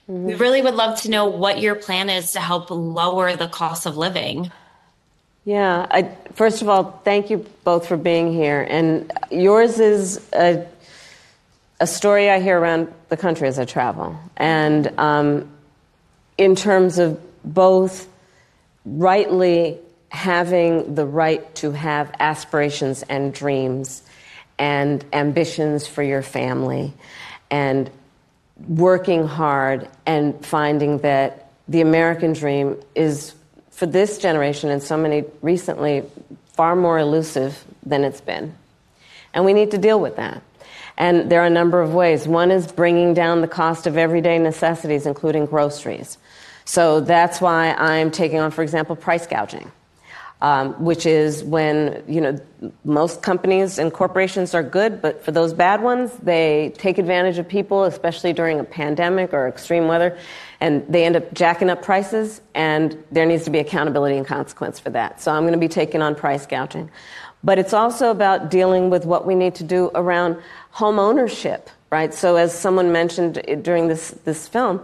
We really would love to know what your plan is to help lower the cost of living. Yeah, first of all, thank you both for being here. And yours is a story I hear around the country as I travel. And in terms of both rightly having the right to have aspirations and dreams and ambitions for your family, and working hard and finding that the American dream is, for this generation and so many recently, far more elusive than it's been. And we need to deal with that. And there are a number of ways. One is bringing down the cost of everyday necessities, including groceries. So that's why I'm taking on, for example, price gouging, which is when, most companies and corporations are good, but for those bad ones, they take advantage of people, especially during a pandemic or extreme weather, and they end up jacking up prices, and there needs to be accountability and consequence for that. So I'm going to be taking on price gouging. But it's also about dealing with what we need to do around home ownership, right? So as someone mentioned during this film,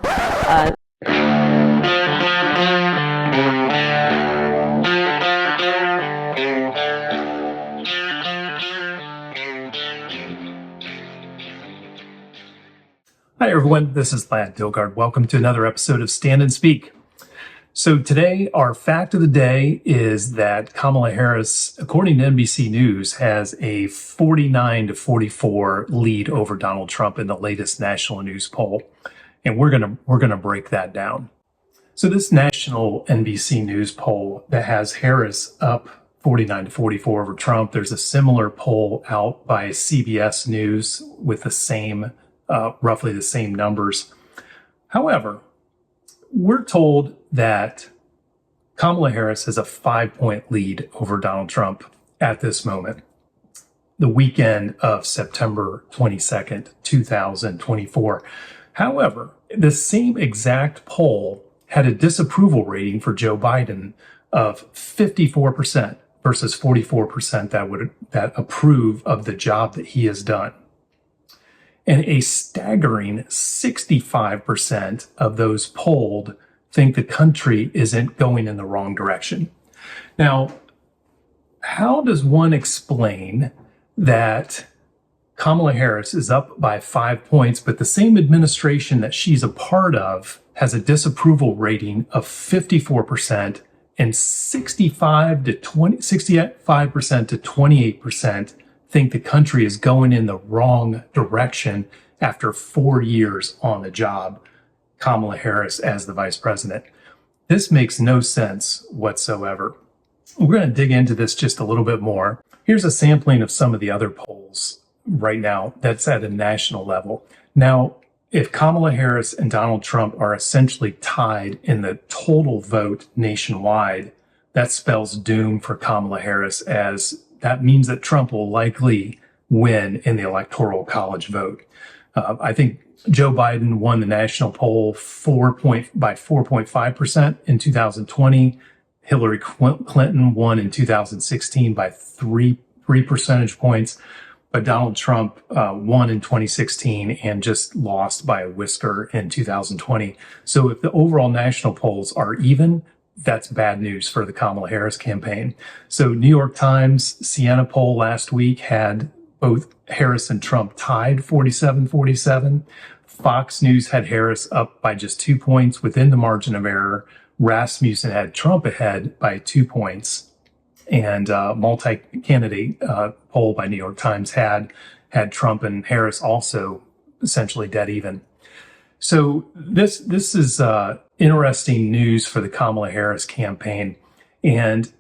Hi, everyone. This is Lad Dilgard. Welcome to another episode of Stand and Speak. So today, our fact of the day is that Kamala Harris, according to NBC News, has a 49-44 lead over Donald Trump in the latest national news poll. And we're gonna break that down. So this national NBC News poll that has Harris up 49-44 over Trump, there's a similar poll out by CBS News with the same roughly the same numbers. However, we're told that Kamala Harris has a 5-point lead over Donald Trump at this moment, the weekend of September 22nd, 2024. That the same exact poll had a disapproval rating for Joe Biden of 54% versus 44% that approve of the job that he has done. And a staggering 65% of those polled think the country isn't going in the wrong direction. Now, how does one explain that Kamala Harris is up by 5 points, but the same administration that she's a part of has a disapproval rating of 54% and 65% to 28% think the country is going in the wrong direction after 4 years on the job, Kamala Harris as the vice president? This makes no sense whatsoever. We're going to dig into this just a little bit more. Here's a sampling of some of the other polls right now that's at a national level. Now, if Kamala Harris and Donald Trump are essentially tied in the total vote nationwide, that spells doom for Kamala Harris, as that means that Trump will likely win in the Electoral College vote. I think Joe Biden won the national poll by 4.5% in 2020. Hillary Clinton won in 2016 by three percentage points. But Donald Trump won in 2016 and just lost by a whisker in 2020. So if the overall national polls are even, that's bad news for the Kamala Harris campaign. So New York Times Siena poll last week had both Harris and Trump tied 47-47. Fox News had Harris up by just 2 points within the margin of error. Rasmussen had Trump ahead by 2 points. And multi-candidate poll by New York Times had Trump and Harris also essentially dead even. So this is interesting news for the Kamala Harris campaign. And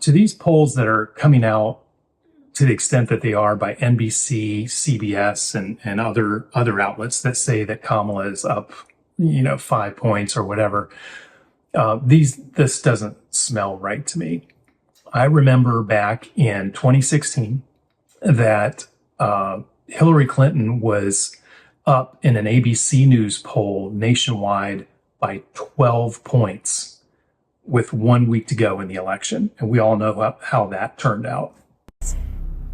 to these polls that are coming out to the extent that they are by NBC, CBS, and other outlets that say that Kamala is up, 5 points or whatever, this doesn't smell right to me. I remember back in 2016 that Hillary Clinton was up in an ABC News poll nationwide by 12 points with 1 week to go in the election. And we all know how that turned out.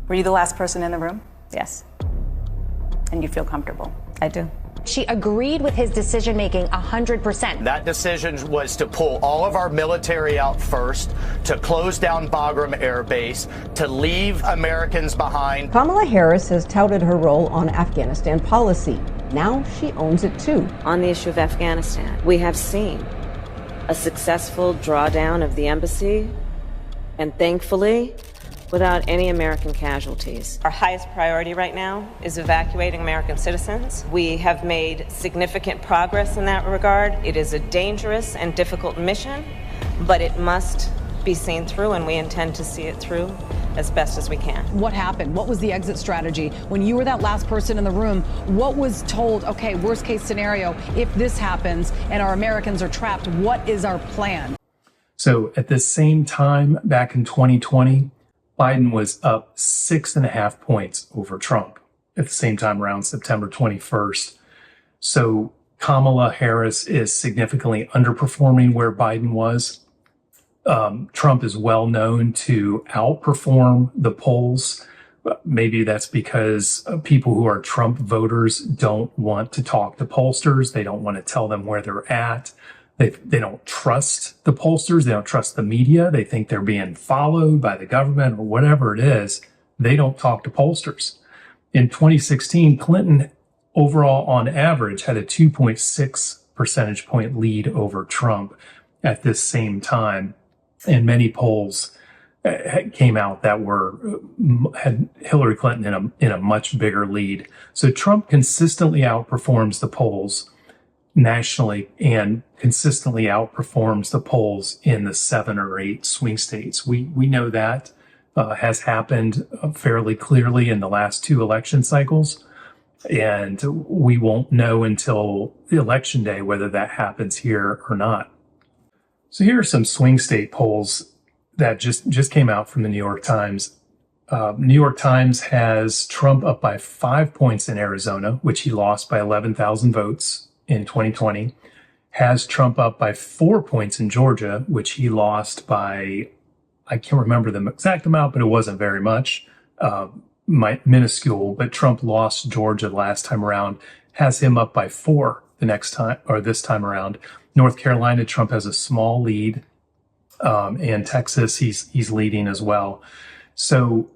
Were you the last person in the room? Yes, And you feel comfortable? I do. She agreed with his decision-making 100%. That decision was to pull all of our military out first, to close down Bagram Air Base, to leave Americans behind. Kamala Harris has touted her role on Afghanistan policy. Now she owns it too. On the issue of Afghanistan, we have seen a successful drawdown of the embassy, and thankfully, without any American casualties. Our highest priority right now is evacuating American citizens. We have made significant progress in that regard. It is a dangerous and difficult mission, but it must be seen through, and we intend to see it through as best as we can. What happened? What was the exit strategy? When you were that last person in the room, what was told, okay, worst case scenario, if this happens and our Americans are trapped, what is our plan? So at the same time, back in 2020, Biden was up 6.5 points over Trump at the same time around September 21st. So Kamala Harris is significantly underperforming where Biden was. Trump is well known to outperform the polls. Maybe that's because people who are Trump voters don't want to talk to pollsters. They don't want to tell them where they're at. They don't trust the pollsters. They don't trust the media. They think they're being followed by the government or whatever it is. They don't talk to pollsters. In 2016, Clinton overall on average had a 2.6 percentage point lead over Trump at this same time. And many polls came out that had Hillary Clinton in a much bigger lead. So Trump consistently outperforms the polls nationally and consistently outperforms the polls in the 7 or 8 swing states. We know that has happened fairly clearly in the last 2 election cycles, and we won't know until the election day whether that happens here or not. So here are some swing state polls that just came out from the New York Times. New York Times has Trump up by 5 points in Arizona, which he lost by 11,000 votes in 2020, has Trump up by 4 points in Georgia, which he lost by, I can't remember the exact amount, but it wasn't very much, minuscule, but Trump lost Georgia last time around, has him up by 4 the next time, or this time around. North Carolina, Trump has a small lead, and Texas, he's leading as well. So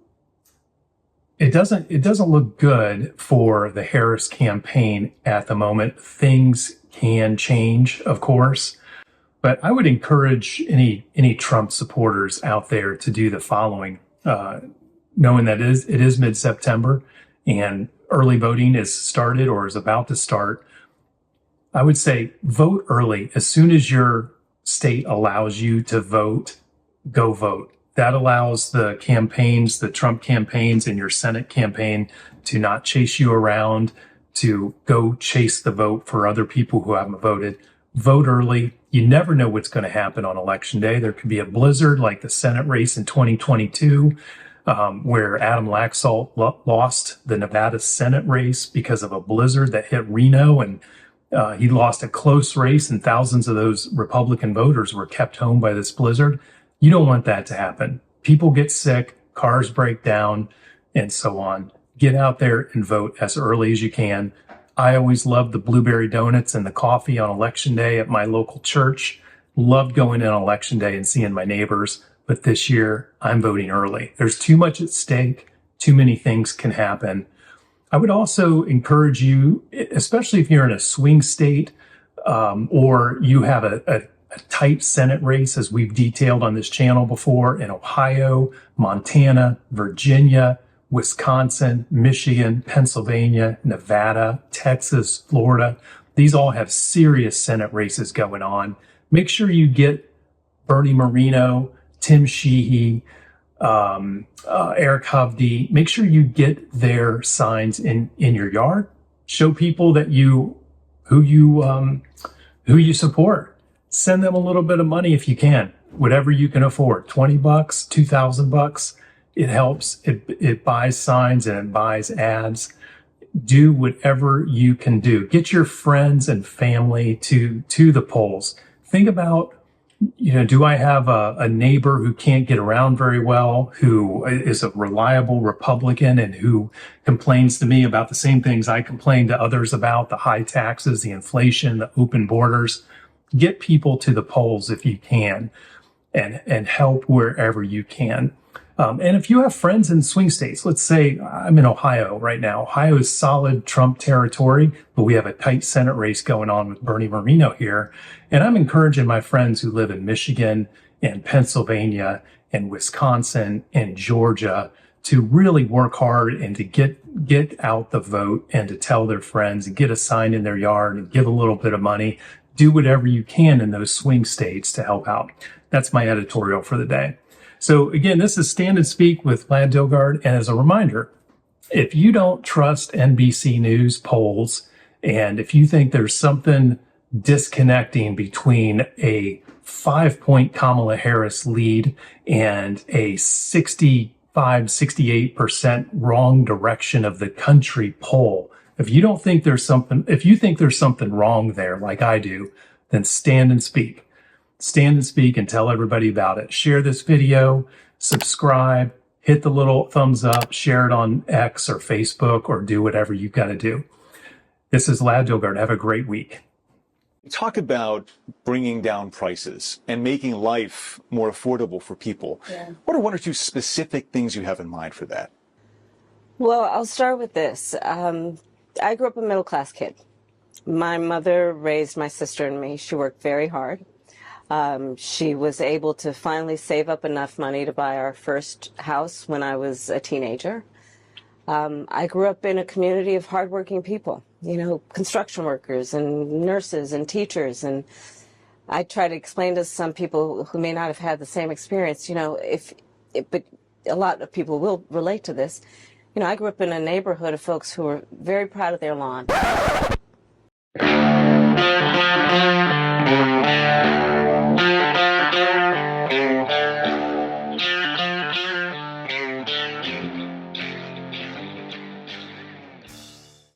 it doesn't look good for the Harris campaign at the moment. Things can change, of course, but I would encourage any Trump supporters out there to do the following, knowing that it is mid-September and early voting is started or is about to start. I would say vote early. As soon as your state allows you to vote, go vote. That allows the campaigns, the Trump campaigns and your Senate campaign to not chase you around, to go chase the vote for other people who haven't voted. Vote early. You never know what's going to happen on election day. There could be a blizzard like the Senate race in 2022, where Adam Laxalt lost the Nevada Senate race because of a blizzard that hit Reno, and he lost a close race, and thousands of those Republican voters were kept home by this blizzard. You don't want that to happen. People get sick, cars break down, and so on. Get out there and vote as early as you can. I always loved the blueberry donuts and the coffee on election day at my local church. Loved going in on election day and seeing my neighbors. But this year, I'm voting early. There's too much at stake. Too many things can happen. I would also encourage you, especially if you're in a swing state or you have a tight Senate race, as we've detailed on this channel before, in Ohio, Montana, Virginia, Wisconsin, Michigan, Pennsylvania, Nevada, Texas, Florida. These all have serious Senate races going on. Make sure you get Bernie Moreno, Tim Sheehy, Eric Hovde. Make sure you get their signs in your yard. Show people that who you support. Send them a little bit of money if you can, whatever you can afford. $20, $2,000. It helps. It buys signs and it buys ads. Do whatever you can do. Get your friends and family to the polls. Think about Do I have a neighbor who can't get around very well, who is a reliable Republican and who complains to me about the same things I complain to others about, the high taxes, the inflation, the open borders? Get people to the polls if you can, and help wherever you can. And if you have friends in swing states, let's say I'm in Ohio right now. Ohio is solid Trump territory, but we have a tight Senate race going on with Bernie Moreno here. And I'm encouraging my friends who live in Michigan and Pennsylvania and Wisconsin and Georgia to really work hard and to get out the vote and to tell their friends and get a sign in their yard and give a little bit of money. Do whatever you can in those swing states to help out. That's my editorial for the day. So again, this is Stand and Speak with Vlad Dilgard. And as a reminder, if you don't trust NBC News polls, and if you think there's something disconnecting between a 5-point Kamala Harris lead and a 68% wrong direction of the country poll, if you think there's something wrong there, like I do, then stand and speak. Stand and speak and tell everybody about it. Share this video, subscribe, hit the little thumbs up, share it on X or Facebook, or do whatever you've got to do. This is Vlad Dilgard. Have a great week. Talk about bringing down prices and making life more affordable for people. Yeah. What are one or two specific things you have in mind for that? Well, I'll start with this. I grew up a middle-class kid. My mother raised my sister and me. She worked very hard. She was able to finally save up enough money to buy our first house when I was a teenager. I grew up in a community of hardworking people, construction workers and nurses and teachers. And I try to explain to some people who may not have had the same experience, but a lot of people will relate to this. I grew up in a neighborhood of folks who were very proud of their lawn.